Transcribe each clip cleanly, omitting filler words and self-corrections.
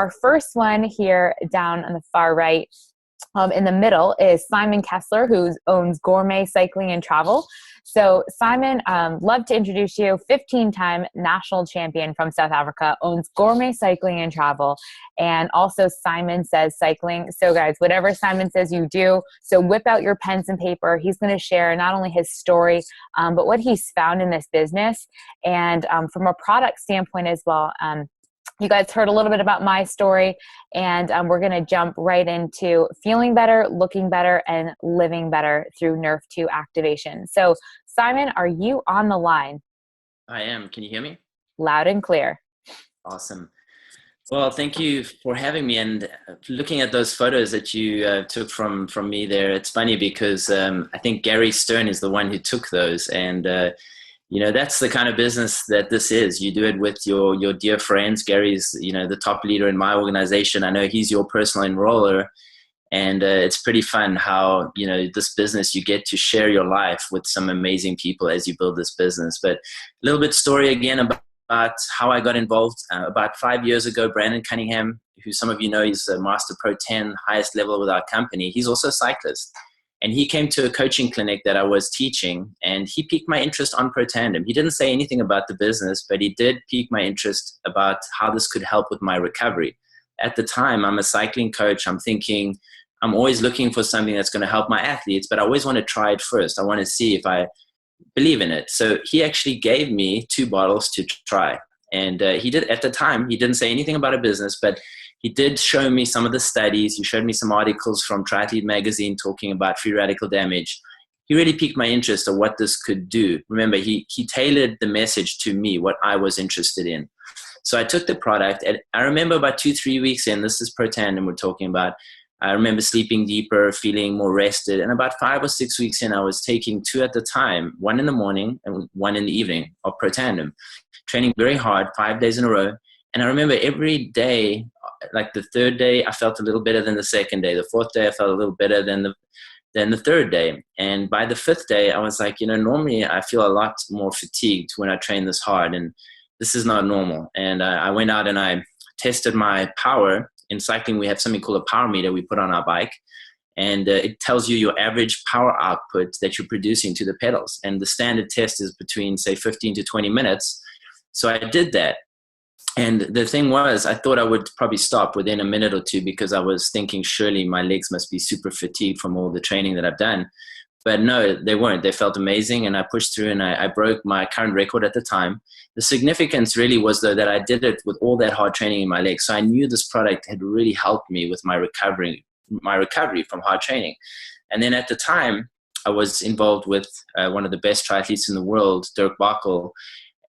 our first one here down on the far right, in the middle is Simon Kessler, who owns Gourmet Cycling and Travel. So Simon, love to introduce you, 15-time national champion from South Africa, owns Gourmet Cycling and Travel, and also Simon Says Cycling. So guys, whatever Simon says you do, so whip out your pens and paper. He's going to share not only his story, but what he's found in this business, and from a product standpoint as well. You guys heard a little bit about my story, and we're going to jump right into feeling better, looking better, and living better through Nrf2 activation. So, Simon, are you on the line? I am. Can you hear me? Loud and clear. Awesome. Well, thank you for having me. And looking at those photos that you took from me there, it's funny because I think Gary Stern is the one who took those, and that's the kind of business that this is. You do it with your dear friends. Gary's, the top leader in my organization. I know he's your personal enroller. And it's pretty fun how, this business, you get to share your life with some amazing people as you build this business. But a little bit story again about how I got involved. About 5 years ago, Brandon Cunningham, who some of you know, he's a Master Pro 10, highest level with our company. He's also a cyclist. And he came to a coaching clinic that I was teaching, and he piqued my interest on Protandim. He didn't say anything about the business, but he did pique my interest about how this could help with my recovery. At the time, I'm a cycling coach. I'm thinking, I'm always looking for something that's going to help my athletes, but I always want to try it first. I want to see if I believe in it. So he actually gave me 2 bottles to try. And he did, at the time, he didn't say anything about a business, but he did show me some of the studies. He showed me some articles from Triathlete Magazine talking about free radical damage. He really piqued my interest of what this could do. Remember, he tailored the message to me, what I was interested in. So I took the product, and I remember about 2-3 weeks in, this is Protandim we're talking about, I remember sleeping deeper, feeling more rested. And about 5 or 6 weeks in, I was taking 2 at the time, 1 in the morning and 1 in the evening of Protandim, training very hard, 5 days in a row. And I remember every day, like the 3rd day, I felt a little better than the 2nd day. The 4th day, I felt a little better than the 3rd day. And by the 5th day, I was like, normally I feel a lot more fatigued when I train this hard, and this is not normal. And I went out and I tested my power. In cycling, we have something called a power meter we put on our bike, and it tells you your average power output that you're producing to the pedals. And the standard test is between, say, 15 to 20 minutes. So I did that. And the thing was, I thought I would probably stop within a minute or 2 because I was thinking surely my legs must be super fatigued from all the training that I've done. But no, they weren't. They felt amazing, and I pushed through, and I broke my current record at the time. The significance really was, though, that I did it with all that hard training in my legs. So I knew this product had really helped me with my recovery from hard training. And then at the time, I was involved with one of the best triathletes in the world, Dirk Bockel.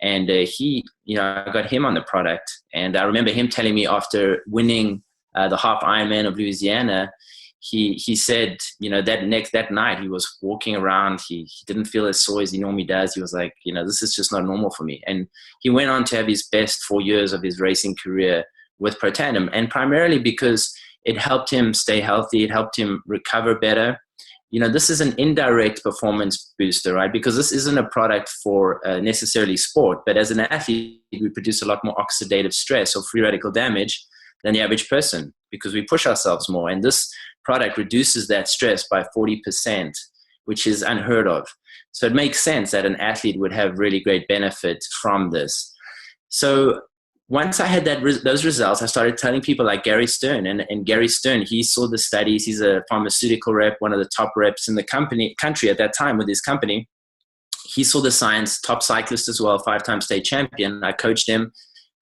And I got him on the product. And I remember him telling me after winning the half Ironman of Louisiana, he said, that night he was walking around. He didn't feel as sore as he normally does. He was like, this is just not normal for me. And he went on to have his best 4 years of his racing career with Protandim, and primarily because it helped him stay healthy. It helped him recover better. This is an indirect performance booster, right? Because this isn't a product for necessarily sport, but as an athlete, we produce a lot more oxidative stress or free radical damage than the average person because we push ourselves more. And this product reduces that stress by 40%, which is unheard of. So it makes sense that an athlete would have really great benefit from this. So once I had those results, I started telling people like Gary Stern. And Gary Stern, he saw the studies. He's a pharmaceutical rep, one of the top reps in the country at that time with his company. He saw the science, top cyclist as well, 5-time state champion. I coached him.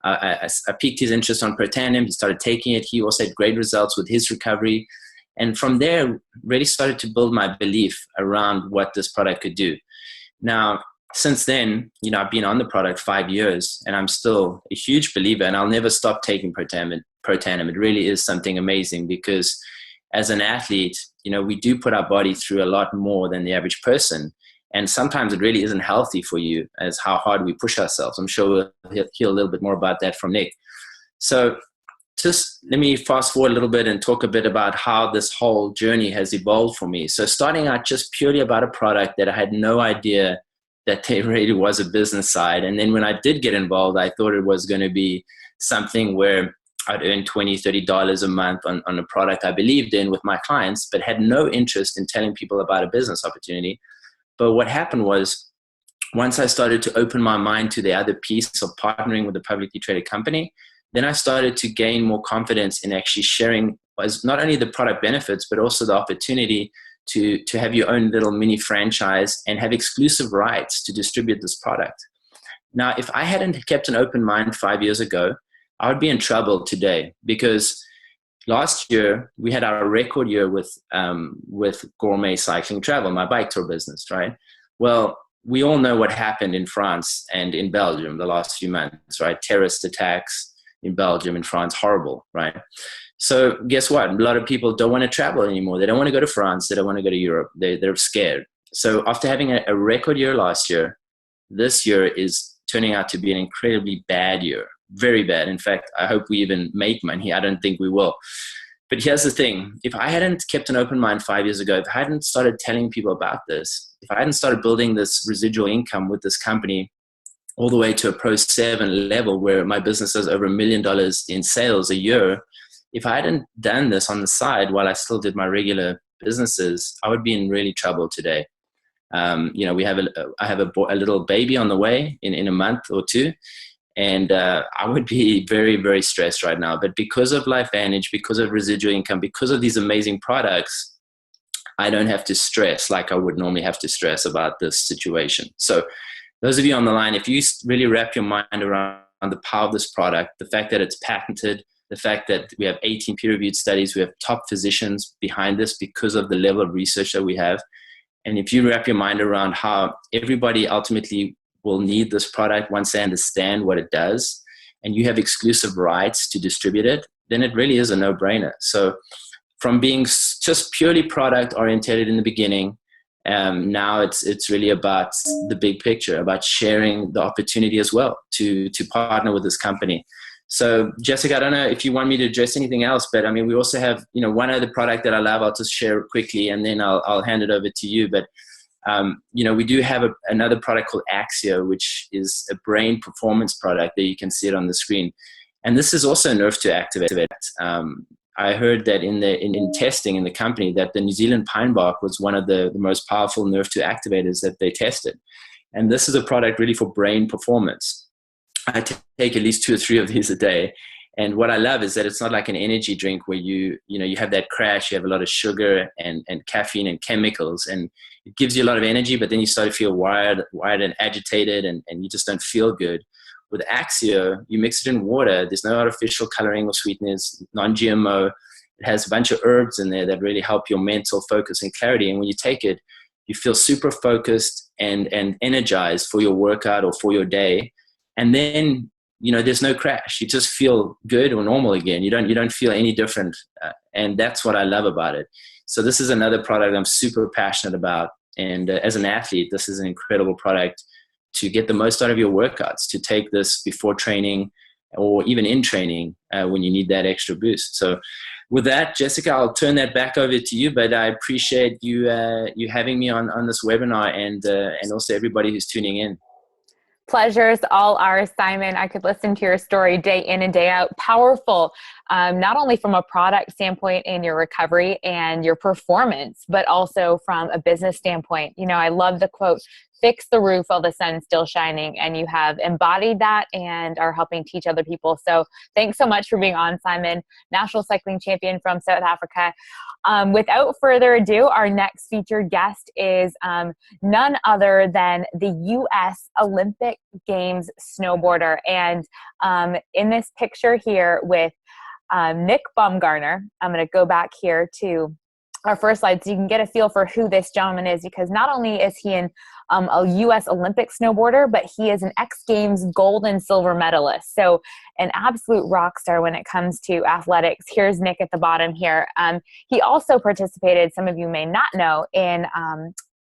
I piqued his interest on Protandim. He started taking it. He also had great results with his recovery. And from there, really started to build my belief around what this product could do. Now, since then, I've been on the product 5 years, and I'm still a huge believer, and I'll never stop taking Protandim. It really is something amazing because as an athlete, we do put our body through a lot more than the average person. And sometimes it really isn't healthy for you as how hard we push ourselves. I'm sure we'll hear a little bit more about that from Nick. So just let me fast forward a little bit and talk a bit about how this whole journey has evolved for me. So starting out just purely about a product that I had no idea that there really was a business side. And then when I did get involved, I thought it was going to be something where I'd earn $20, $30 a month on a product I believed in with my clients, but had no interest in telling people about a business opportunity. But what happened was, once I started to open my mind to the other piece of partnering with a publicly traded company, then I started to gain more confidence in actually sharing as not only the product benefits, but also the opportunity to have your own little mini franchise and have exclusive rights to distribute this product. Now, if I hadn't kept an open mind 5 years ago, I would be in trouble today, because last year we had our record year with Gourmet Cycling Travel, my bike tour business, right? Well, we all know what happened in France and in Belgium the last few months, right? Terrorist attacks in Belgium and France, horrible, right? So guess what? A lot of people don't want to travel anymore. They don't want to go to France. They don't want to go to Europe. They're scared. So after having a record year last year, this year is turning out to be an incredibly bad year. Very bad. In fact, I hope we even make money. I don't think we will. But here's the thing. If I hadn't kept an open mind 5 years ago, if I hadn't started telling people about this, if I hadn't started building this residual income with this company all the way to a Pro 7 level where my business does over $1 million in sales a year, if I hadn't done this on the side while I still did my regular businesses, I would be in really trouble today. I have a little baby on the way in a month or two. And I would be very, very stressed right now. But because of LifeVantage, because of residual income, because of these amazing products, I don't have to stress like I would normally have to stress about this situation. So those of you on the line, if you really wrap your mind around the power of this product, the fact that it's patented, the fact that we have 18 peer-reviewed studies, we have top physicians behind this because of the level of research that we have. And if you wrap your mind around how everybody ultimately will need this product once they understand what it does, and you have exclusive rights to distribute it, then it really is a no-brainer. So from being just purely product oriented in the beginning, now it's really about the big picture, about sharing the opportunity as well to partner with this company. So Jessica, I don't know if you want me to address anything else, but I mean, we also have, one other product that I love. I'll just share quickly and then I'll hand it over to you. But we do have another product called Axio, which is a brain performance product that you can see it on the screen. And this is also nerve to activate. I heard that in testing in the company that the New Zealand pine bark was one of the most powerful nerve to activators that they tested. And this is a product really for brain performance. I take at least 2 or 3 of these a day. And what I love is that it's not like an energy drink where you have that crash, you have a lot of sugar and caffeine and chemicals, and it gives you a lot of energy, but then you start to feel wired and agitated, and you just don't feel good. With Axio, you mix it in water. There's no artificial coloring or sweeteners, non-GMO. It has a bunch of herbs in there that really help your mental focus and clarity. And when you take it, you feel super focused and energized for your workout or for your day. And then, there's no crash. You just feel good or normal again. You don't feel any different. And that's what I love about it. So this is another product I'm super passionate about. And as an athlete, this is an incredible product to get the most out of your workouts, to take this before training or even in training when you need that extra boost. So with that, Jessica, I'll turn that back over to you, but I appreciate you having me on this webinar and also everybody who's tuning in. Pleasure's all ours, Simon. I could listen to your story day in and day out. Powerful, not only from a product standpoint in your recovery and your performance, but also from a business standpoint. I love the quote, "Fix the roof while the sun's still shining," and you have embodied that and are helping teach other people. So thanks so much for being on, Simon, national cycling champion from South Africa. Without further ado, our next featured guest is none other than the U.S. Olympic Games snowboarder. And in this picture here with Nick Baumgartner, I'm going to go back here to our first slide so you can get a feel for who this gentleman is, because not only is he a U.S. Olympic snowboarder, but he is an X Games gold and silver medalist. So an absolute rock star when it comes to athletics. Here's Nick at the bottom here. He also participated, some of you may not know, in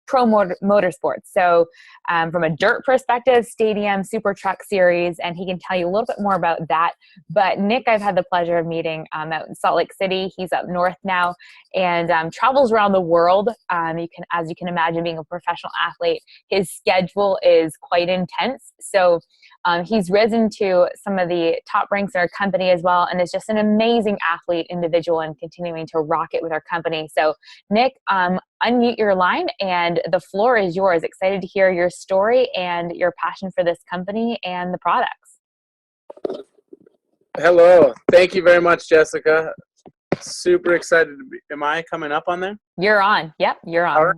pro motorsports. So from a dirt perspective, stadium, super truck series, and he can tell you a little bit more about that. But Nick, I've had the pleasure of meeting out in Salt Lake City. He's up north now and travels around the world. As you can imagine, being a professional athlete, his schedule is quite intense. So He's risen to some of the top ranks in our company as well, and is just an amazing athlete individual and continuing to rock it with our company. So Nick, unmute your line and the floor is yours. Excited to hear your story and your passion for this company and the products. Hello. Thank you very much, Jessica. Super excited to be. Am I coming up on there? You're on. Yep, you're on. All right.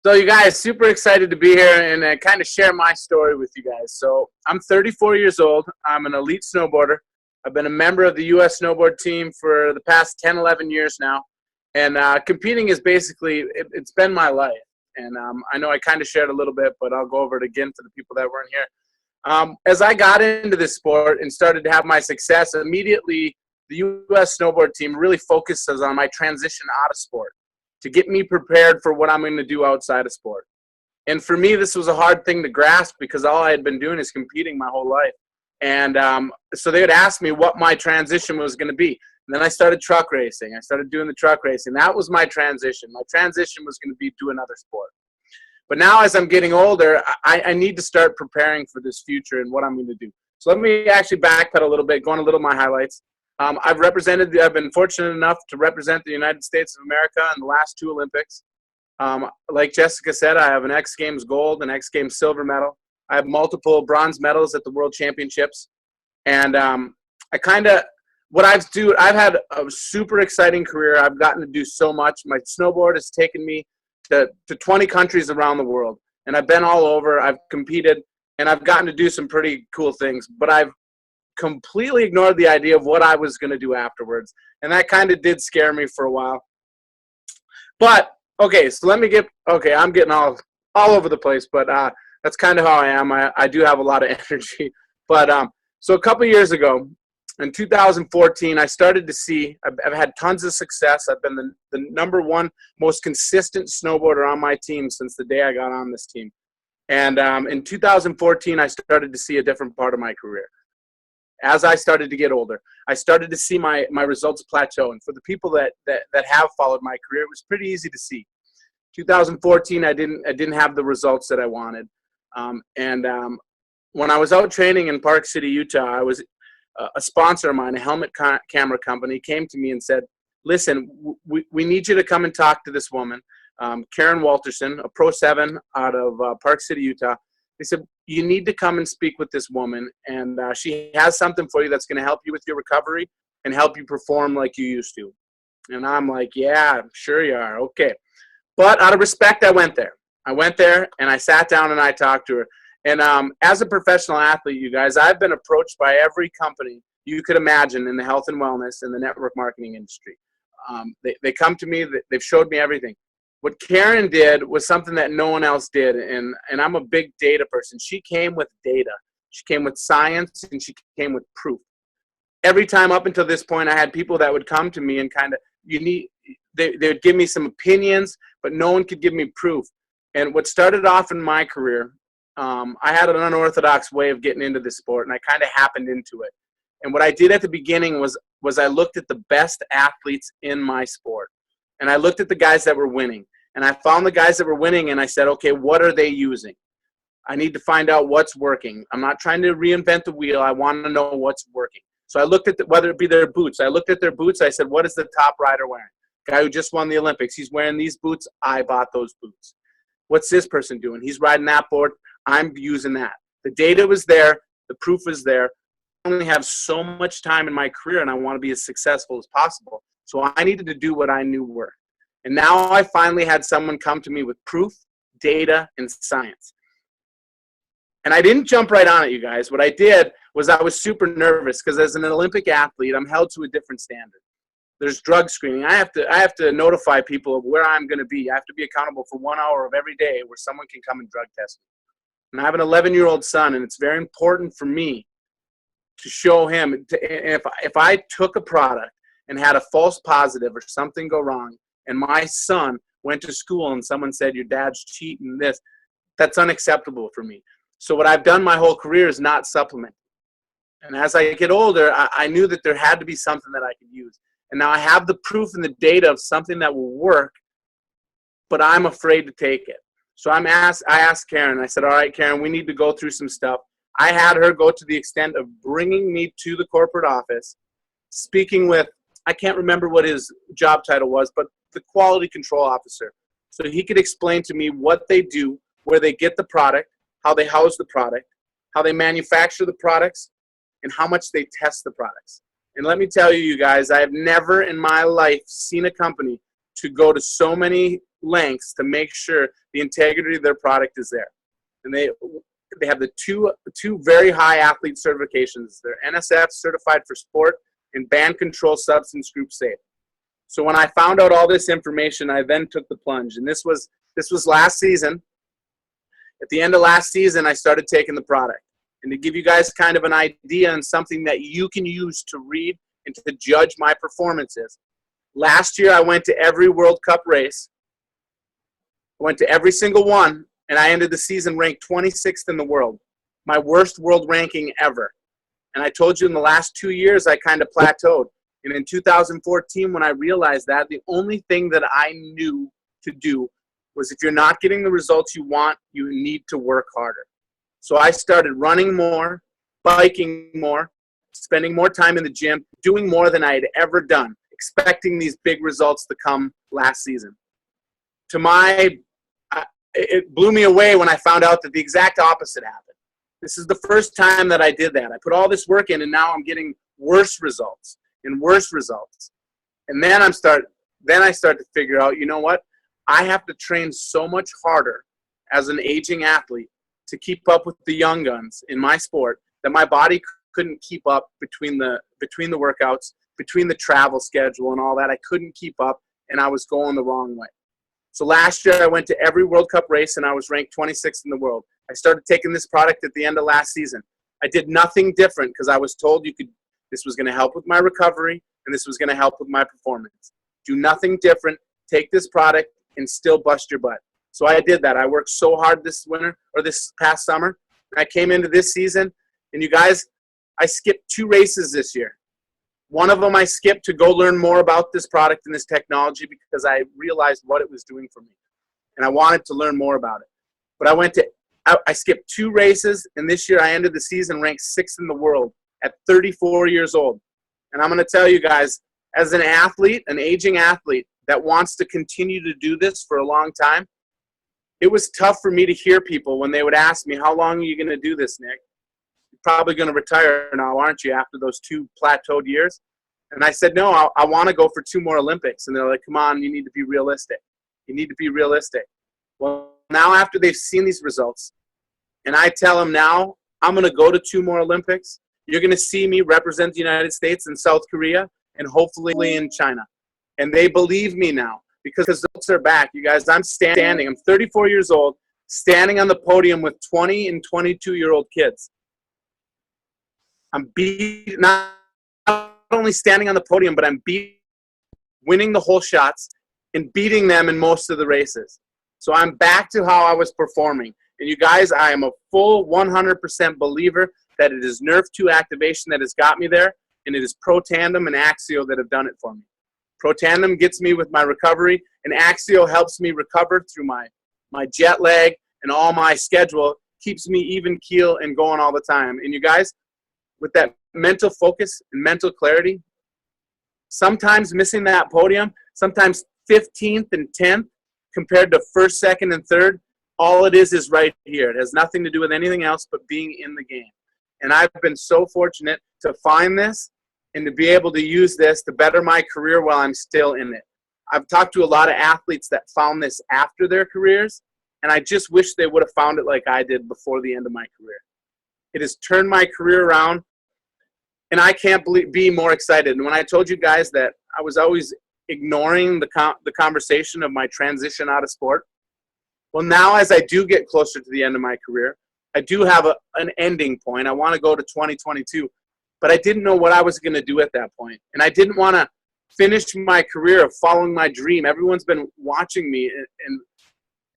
So you guys, super excited to be here and kind of share my story with you guys. So I'm 34 years old. I'm an elite snowboarder. I've been a member of the U.S. snowboard team for the past 10, 11 years now. And competing is basically, it's been my life. And I know I kind of shared a little bit, but I'll go over it again for the people that weren't here. As I got into this sport and started to have my success, immediately the U.S. snowboard team really focuses on my transition out of sport to get me prepared for what I'm going to do outside of sport. And for me, this was a hard thing to grasp because all I had been doing is competing my whole life. And so they would ask me what my transition was going to be. And then I started truck racing. I started doing the truck racing. That was my transition. My transition was going to be do another sport. But now as I'm getting older, I need to start preparing for this future and what I'm going to do. So let me actually backpedal a little bit, go on a little of my highlights. I've been fortunate enough to represent the United States of America in the last 2 Olympics. Like Jessica said, I have an X Games gold and X Games silver medal. I have multiple bronze medals at the World Championships. And I've had a super exciting career. I've gotten to do so much. My snowboard has taken me to 20 countries around the world. And I've been all over. I've competed, and I've gotten to do some pretty cool things. But I've completely ignored the idea of what I was going to do afterwards. And that kind of did scare me for a while. But, okay, so I'm getting all over the place, but that's kind of how I am. I do have a lot of energy. But so a couple years ago, in 2014, I started to see, I've had tons of success. I've been the number 1 most consistent snowboarder on my team since the day I got on this team. And in 2014, I started to see a different part of my career. As I started to get older, I started to see my results plateau. And for the people that have followed my career, it was pretty easy to see. 2014, I didn't have the results that I wanted. When I was out training in Park City, Utah, I was a sponsor of mine, a helmet camera company, came to me and said, listen, we need you to come and talk to this woman, Karen Walterson, a Pro 7 out of Park City, Utah. They said, you need to come and speak with this woman, and she has something for you that's going to help you with your recovery and help you perform like you used to. And I'm like, yeah, sure you are. Okay. But out of respect, I went there. And I sat down and I talked to her. And as a professional athlete, you guys, I've been approached by every company you could imagine in the health and wellness and the network marketing industry. They come to me, they've showed me everything. What Karen did was something that no one else did, and I'm a big data person. She came with data. She came with science, and she came with proof. Every time up until this point, I had people that would come to me and they would give me some opinions, but no one could give me proof. And what started off in my career, I had an unorthodox way of getting into this sport, and I kind of happened into it. And what I did at the beginning was I looked at the best athletes in my sport, and I looked at the guys that were winning. And I found the guys that were winning, and I said, okay, what are they using? I need to find out what's working. I'm not trying to reinvent the wheel. I want to know what's working. So I looked at whether it be their boots. I looked at their boots. I said, what is the top rider wearing? Guy who just won the Olympics. He's wearing these boots. I bought those boots. What's this person doing? He's riding that board. I'm using that. The data was there. The proof was there. I only have so much time in my career, and I want to be as successful as possible. So I needed to do what I knew worked. And now I finally had someone come to me with proof, data, and science. And I didn't jump right on it, you guys. What I did was I was super nervous because as an Olympic athlete, I'm held to a different standard. There's drug screening. I have to notify people of where I'm going to be. I have to be accountable for 1 hour of every day where someone can come and drug test me. And I have an 11-year-old son, and it's very important for me to show him. If I took a product and had a false positive or something go wrong, and my son went to school and someone said, your dad's cheating this, that's unacceptable for me. So what I've done my whole career is not supplement. And as I get older, I knew that there had to be something that I could use. And now I have the proof and the data of something that will work, but I'm afraid to take it. So I asked Karen, I said, all right, Karen, we need to go through some stuff. I had her go to the extent of bringing me to the corporate office, speaking with, I can't remember what his job title was, but the quality control officer. So he could explain to me what they do, where they get the product, how they house the product, how they manufacture the products, and how much they test the products. And let me tell you, you guys, I have never in my life seen a company to go to so many lengths to make sure the integrity of their product is there. And they have the two very high athlete certifications. They're NSF, Certified for Sport, and Band Control Substance Group Safe. So when I found out all this information, I then took the plunge. And this was last season. At the end of last season, I started taking the product. And to give you guys kind of an idea and something that you can use to read and to judge my performances. Last year, I went to every World Cup race. I went to every single one, and I ended the season ranked 26th in the world. My worst world ranking ever. And I told you in the last 2 years, I kind of plateaued. And in 2014, when I realized that, the only thing that I knew to do was if you're not getting the results you want, you need to work harder. So I started running more, biking more, spending more time in the gym, doing more than I had ever done, expecting these big results to come last season. It blew me away when I found out that the exact opposite happened. This is the first time that I did that. I put all this work in, and now I'm getting worse results and worse results. And then I start to figure out, you know what? I have to train so much harder as an aging athlete to keep up with the young guns in my sport that my body couldn't keep up between the workouts, between the travel schedule and all that. I couldn't keep up, and I was going the wrong way. So last year I went to every World Cup race, and I was ranked 26th in the world. I started taking this product at the end of last season. I did nothing different because I was told this was going to help with my recovery, and this was going to help with my performance. Do nothing different. Take this product and still bust your butt. So I did that. I worked so hard this winter or this past summer. I came into this season, and you guys, I skipped 2 races this year. One of them I skipped to go learn more about this product and this technology because I realized what it was doing for me, and I wanted to learn more about it. But I skipped 2 races, and this year I ended the season ranked 6th in the world at 34 years old. And I'm going to tell you guys, as an athlete, an aging athlete that wants to continue to do this for a long time, it was tough for me to hear people when they would ask me, how long are you going to do this, Nick? You're probably going to retire now, aren't you, after those 2 plateaued years? And I said, no, I want to go for 2 more Olympics. And they're like, come on, you need to be realistic. You need to be realistic. Well, now after they've seen these results, and I tell them now, I'm going to go to 2 more Olympics. You're going to see me represent the United States and South Korea and hopefully in China. And they believe me now because the results are back. You guys, I'm 34 years old, standing on the podium with 20 and 22-year-old kids. I'm not only standing on the podium, but I'm winning the whole shots and beating them in most of the races. So I'm back to how I was performing. And you guys, I am a full 100% believer that it is Nerve 2 activation that has got me there, and it is Protandim and Axio that have done it for me. Protandim gets me with my recovery, and Axio helps me recover through my jet lag and all my schedule, keeps me even keel and going all the time. And you guys, with that mental focus and mental clarity, sometimes missing that podium, sometimes 15th and 10th compared to 1st, 2nd, and 3rd, all it is right here. It has nothing to do with anything else but being in the game. And I've been so fortunate to find this and to be able to use this to better my career while I'm still in it. I've talked to a lot of athletes that found this after their careers, and I just wish they would have found it like I did before the end of my career. It has turned my career around, and I can't be more excited. And when I told you guys that I was always ignoring the conversation of my transition out of sport, well, now as I do get closer to the end of my career, I do have an ending point. I want to go to 2022, but I didn't know what I was going to do at that point. And I didn't want to finish my career of following my dream. Everyone's been watching me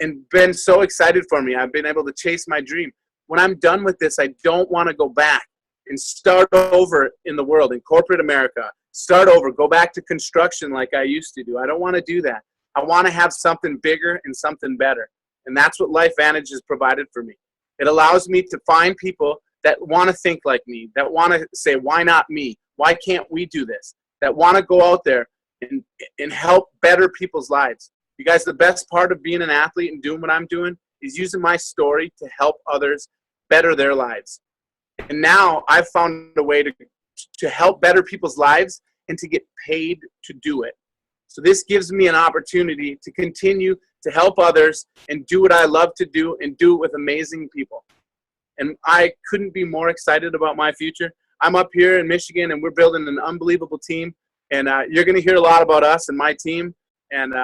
and been so excited for me. I've been able to chase my dream. When I'm done with this, I don't want to go back and start over in the world, in corporate America. Start over, go back to construction like I used to do. I don't want to do that. I want to have something bigger and something better. And that's what LifeVantage has provided for me. It allows me to find people that want to think like me, that want to say, why not me? Why can't we do this? That want to go out there and help better people's lives. You guys, the best part of being an athlete and doing what I'm doing is using my story to help others better their lives. And now I've found a way to help better people's lives and to get paid to do it. So this gives me an opportunity to continue to help others and do what I love to do and do it with amazing people. And I couldn't be more excited about my future. I'm up here in Michigan, and we're building an unbelievable team. And you're going to hear a lot about us and my team. And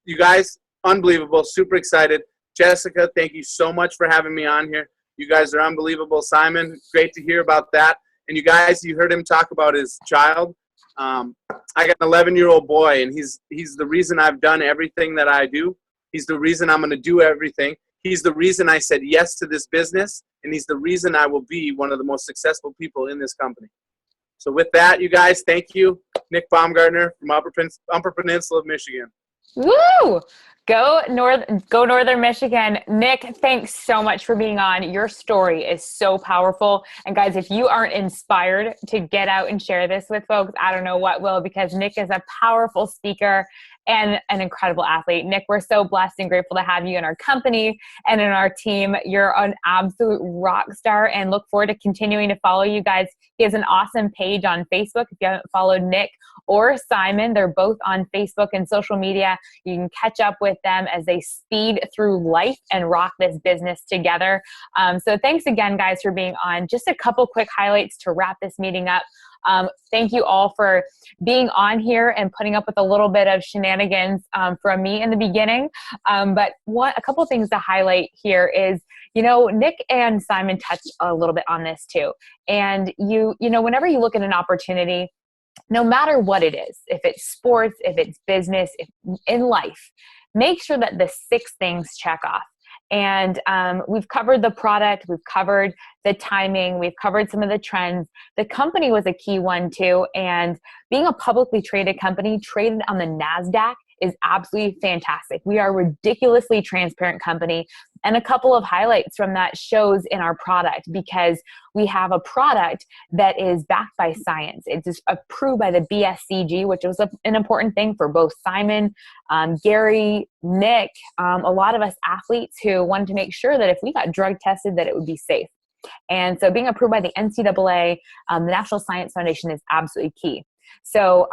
you guys, unbelievable, super excited. Jessica, thank you so much for having me on here. You guys are unbelievable. Simon, great to hear about that. And you guys, you heard him talk about his child. I got an 11-year-old boy, and he's the reason I've done everything that I do. He's the reason I'm going to do everything. He's the reason I said yes to this business, and he's the reason I will be one of the most successful people in this company. So with that, you guys, thank you. Nick Baumgartner from Upper Peninsula of Michigan. Woo! Go Northern Michigan. Nick, thanks so much for being on. Your story is so powerful. And guys, if you aren't inspired to get out and share this with folks, I don't know what will, because Nick is a powerful speaker and an incredible athlete. Nick, we're so blessed and grateful to have you in our company and in our team. You're an absolute rock star, and look forward to continuing to follow you guys. He has an awesome page on Facebook. If you haven't followed Nick or Simon, they're both on Facebook and social media. You can catch up with them as they speed through life and rock this business together. So thanks again, guys, for being on. Just a couple quick highlights to wrap this meeting up. Thank you all for being on here and putting up with a little bit of shenanigans from me in the beginning. But a couple of things to highlight here is, Nick and Simon touched a little bit on this too. And whenever you look at an opportunity, no matter what it is, if it's sports, if it's business, if in life, make sure that the 6 things check off. And we've covered the product, we've covered the timing, we've covered some of the trends. The company was a key one too. And being a publicly traded company, traded on the NASDAQ, is absolutely fantastic. We are a ridiculously transparent company. And a couple of highlights from that shows in our product, because we have a product that is backed by science. It's approved by the BSCG, which was an important thing for both Simon, Gary, Nick, a lot of us athletes who wanted to make sure that if we got drug tested, that it would be safe. And so being approved by the NCAA, the National Science Foundation, is absolutely key. So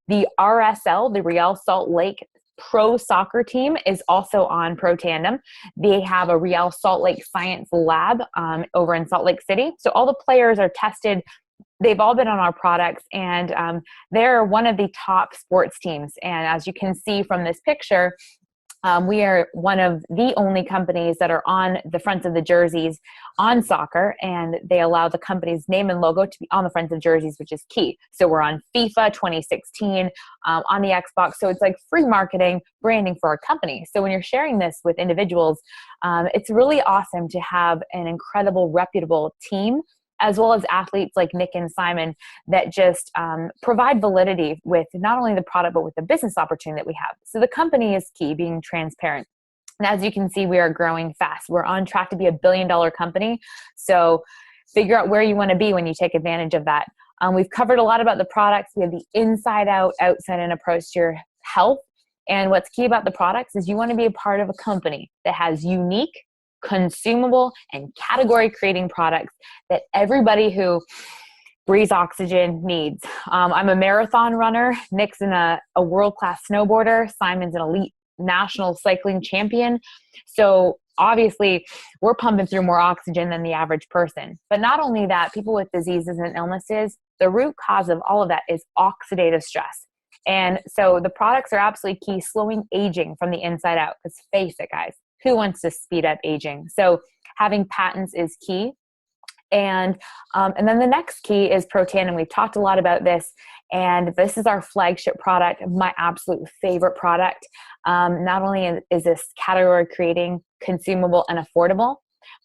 the RSL, the Real Salt Lake Pro Soccer team, is also on Pro Tandem. They have a Real Salt Lake Science Lab over in Salt Lake City. So all the players are tested. They've all been on our products, and they're one of the top sports teams. And as you can see from this picture, we are one of the only companies that are on the fronts of the jerseys on soccer, and they allow the company's name and logo to be on the fronts of jerseys, which is key. So we're on FIFA 2016, on the Xbox. So it's like free marketing, branding for our company. So when you're sharing this with individuals, it's really awesome to have an incredible, reputable team, as well as athletes like Nick and Simon, that just provide validity with not only the product, but with the business opportunity that we have. So the company is key, being transparent. And as you can see, we are growing fast. We're on track to be $1 billion company. So figure out where you want to be when you take advantage of that. We've covered a lot about the products. We have the inside out, outside in approach to your health. And what's key about the products is you want to be a part of a company that has unique, consumable, and category creating products that everybody who breathes oxygen needs. I'm a marathon runner. Nick's a world-class snowboarder. Simon's an elite national cycling champion. So obviously we're pumping through more oxygen than the average person. But not only that, people with diseases and illnesses, the root cause of all of that is oxidative stress. And so the products are absolutely key, slowing aging from the inside out. Because face it, guys, who wants to speed up aging? So having patents is key. And then the next key is Pro Tandem. We've talked a lot about this, and this is our flagship product, my absolute favorite product. Not only is this category creating, consumable, and affordable,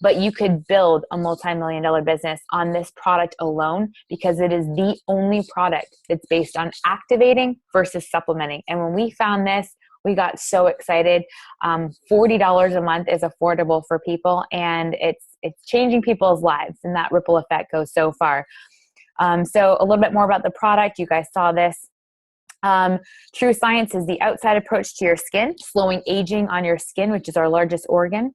but you could build a multi-million-dollar business on this product alone, because it is the only product that's based on activating versus supplementing. And when we found this, We got so excited. $40 a month is affordable for people, and it's changing people's lives, and that ripple effect goes so far. So a little bit more about the product. You guys saw this. TrueScience is the outside approach to your skin, slowing aging on your skin, which is our largest organ.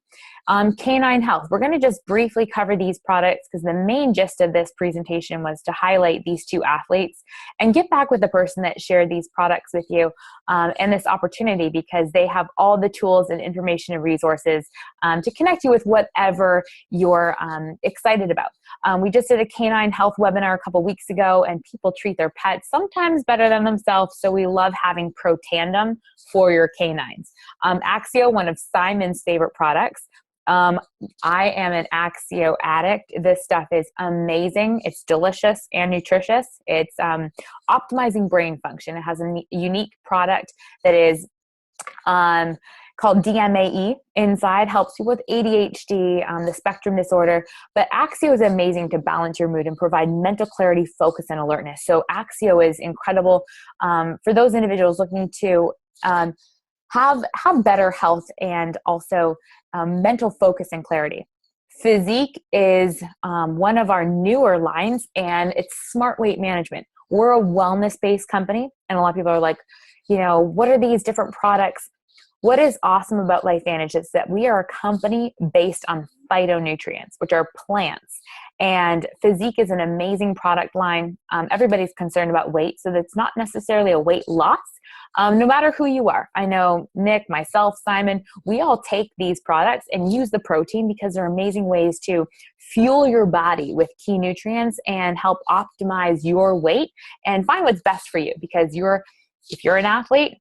Canine Health. We're going to just briefly cover these products because the main gist of this presentation was to highlight these two athletes and get back with the person that shared these products with you and this opportunity, because they have all the tools and information and resources to connect you with whatever you're excited about. We just did a Canine Health webinar a couple weeks ago, and people treat their pets sometimes better than themselves, so we love having Protandim for your canines. Axio, one of Simon's favorite products. I am an Axio addict. This stuff is amazing. It's delicious and nutritious. It's optimizing brain function. It has a unique product that is called DMAE inside, helps you with ADHD, the spectrum disorder. But Axio is amazing to balance your mood and provide mental clarity, focus, and alertness. So Axio is incredible for those individuals looking to have better health and also mental focus and clarity. Physique is one of our newer lines, and it's smart weight management. We're a wellness-based company, and a lot of people are like, what are these different products? What is awesome about LifeVantage is that we are a company based on phytonutrients, which are plants. And Physique is an amazing product line. Everybody's concerned about weight, so that's not necessarily a weight loss. No matter who you are. I know Nick, myself, Simon, we all take these products and use the protein because they're amazing ways to fuel your body with key nutrients and help optimize your weight and find what's best for you, because if you're an athlete,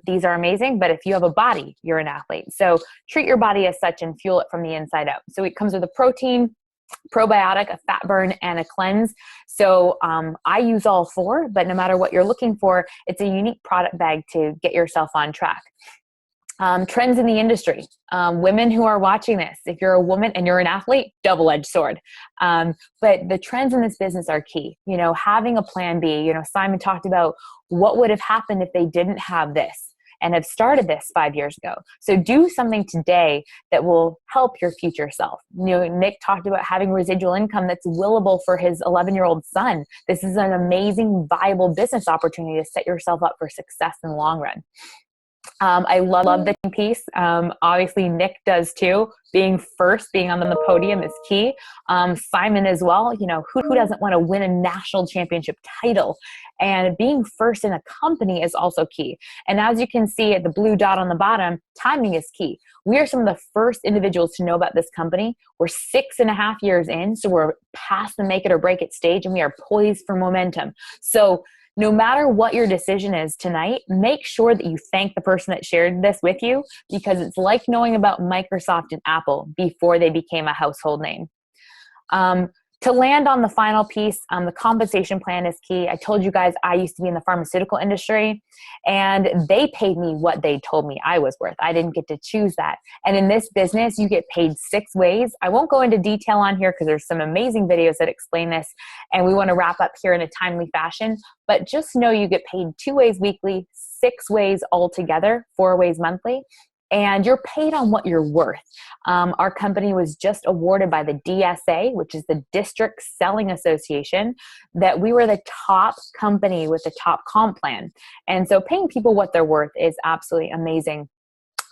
these are amazing, but if you have a body, you're an athlete. So treat your body as such and fuel it from the inside out. So it comes with a protein, probiotic, a fat burn, and a cleanse. So I use all four, but no matter what you're looking for, it's a unique product bag to get yourself on track. Trends in the industry. Women who are watching this, if you're a woman and you're an athlete, double-edged sword. But the trends in this business are key. Having a plan B. Simon talked about what would have happened if they didn't have this and have started this 5 years ago. So do something today that will help your future self. Nick talked about having residual income that's willable for his 11-year-old son. This is an amazing, viable business opportunity to set yourself up for success in the long run. I love the team piece. Obviously, Nick does too. Being on the podium is key. Simon as well. Who doesn't want to win a national championship title? And being first in a company is also key. And as you can see at the blue dot on the bottom, timing is key. We are some of the first individuals to know about this company. We're 6.5 years in, so we're past the make it or break it stage, and we are poised for momentum. So no matter what your decision is tonight, make sure that you thank the person that shared this with you, because it's like knowing about Microsoft and Apple before they became a household name. To land on the final piece, the compensation plan is key. I told you guys I used to be in the pharmaceutical industry, and they paid me what they told me I was worth. I didn't get to choose that. And in this business, you get paid 6 ways. I won't go into detail on here because there's some amazing videos that explain this, and we want to wrap up here in a timely fashion. But just know you get paid 2 ways weekly, 6 ways altogether, 4 ways monthly. And you're paid on what you're worth. Our company was just awarded by the DSA, which is the District Selling Association, that we were the top company with the top comp plan. And so paying people what they're worth is absolutely amazing.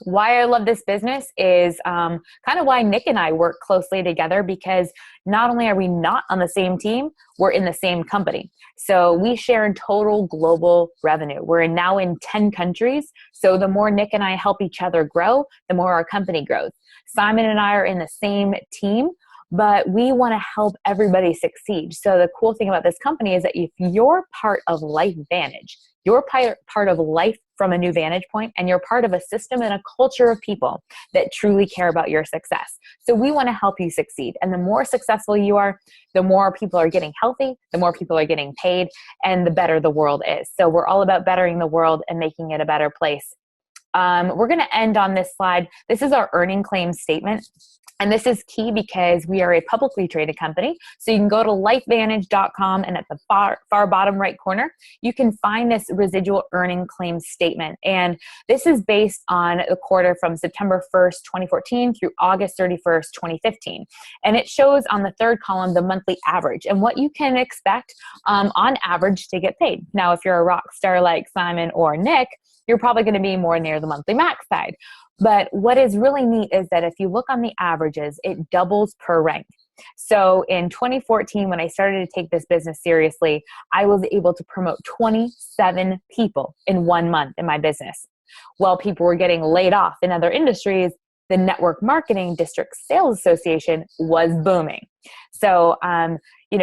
Why I love this business is kind of why Nick and I work closely together, because not only are we not on the same team, we're in the same company. So we share in total global revenue. We're now in 10 countries. So the more Nick and I help each other grow, the more our company grows. Simon and I are in the same team, but we want to help everybody succeed. So the cool thing about this company is that if you're part of LifeVantage, you're part of life from a new vantage point, and you're part of a system and a culture of people that truly care about your success. So we want to help you succeed. And the more successful you are, the more people are getting healthy, the more people are getting paid, and the better the world is. So we're all about bettering the world and making it a better place. We're going to end on this slide. This is our earning claim statement. And this is key because we are a publicly traded company. So you can go to lifevantage.com, and at the far bottom right corner, you can find this residual earning claim statement. And this is based on the quarter from September 1st, 2014 through August 31st, 2015. And it shows on the third column the monthly average and what you can expect on average to get paid. Now, if you're a rock star like Simon or Nick, you're probably going to be more near the monthly max side. But what is really neat is that if you look on the averages, it doubles per rank. So in 2014, when I started to take this business seriously, I was able to promote 27 people in 1 month in my business. While people were getting laid off in other industries, the Network Marketing District Sales Association was booming. So,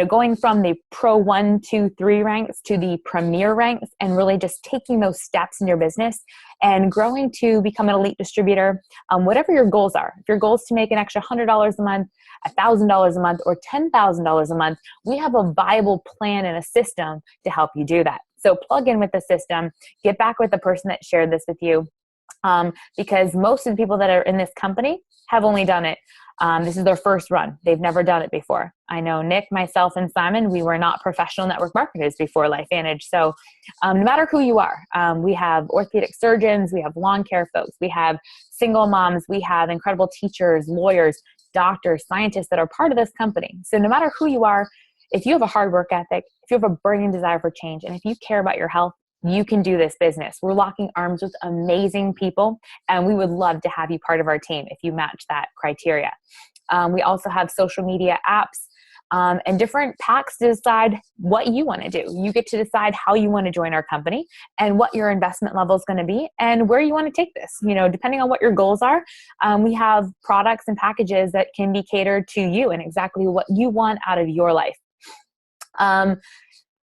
going from the Pro 1, 2, 3 ranks to the Premier ranks, and really just taking those steps in your business and growing to become an elite distributor, whatever your goals are. If your goal is to make an extra $100 a month, $1,000 a month, or $10,000 a month, we have a viable plan and a system to help you do that. So plug in with the system, get back with the person that shared this with you. Because most of the people that are in this company have only done it. This is their first run. They've never done it before. I know Nick, myself, and Simon, we were not professional network marketers before LifeVantage. So no matter who you are, we have orthopedic surgeons, we have lawn care folks, we have single moms, we have incredible teachers, lawyers, doctors, scientists that are part of this company. So no matter who you are, if you have a hard work ethic, if you have a burning desire for change, and if you care about your health, you can do this business. We're locking arms with amazing people, and we would love to have you part of our team if you match that criteria. We also have social media apps and different packs to decide what you want to do. You get to decide how you want to join our company and what your investment level is going to be and where you want to take this. Depending on what your goals are, we have products and packages that can be catered to you and exactly what you want out of your life.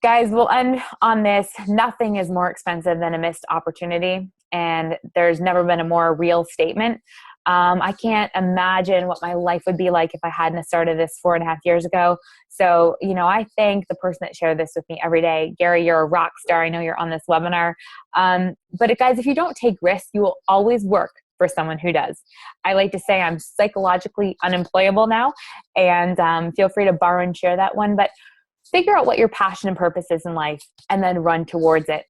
Guys, we'll end on this. Nothing is more expensive than a missed opportunity, and there's never been a more real statement. I can't imagine what my life would be like if I hadn't started this 4.5 years ago. So, I thank the person that shared this with me every day. Gary, you're a rock star. I know you're on this webinar. But guys, if you don't take risks, you will always work for someone who does. I like to say I'm psychologically unemployable now, and feel free to borrow and share that one. But figure out what your passion and purpose is in life and then run towards it.